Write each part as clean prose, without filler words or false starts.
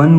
1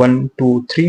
1 2 3.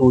2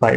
5.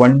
1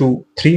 2 3.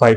5.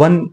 1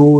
2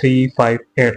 3 5 8.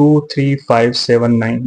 2 3 5 7 9.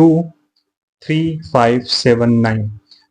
2 3 5 7 9.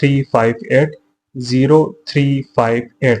3 5 8 0 3 5 8.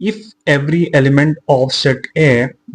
if every element of set A,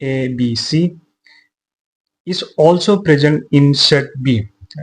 A B C is also present in set B.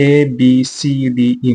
A B C D E.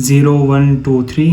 0 1 2 3،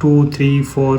2 3 4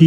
P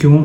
Q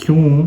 Q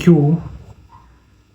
Q،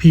P،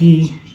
P،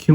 Q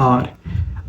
R.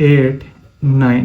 8 9.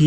P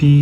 P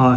R،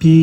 P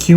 Q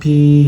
P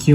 Q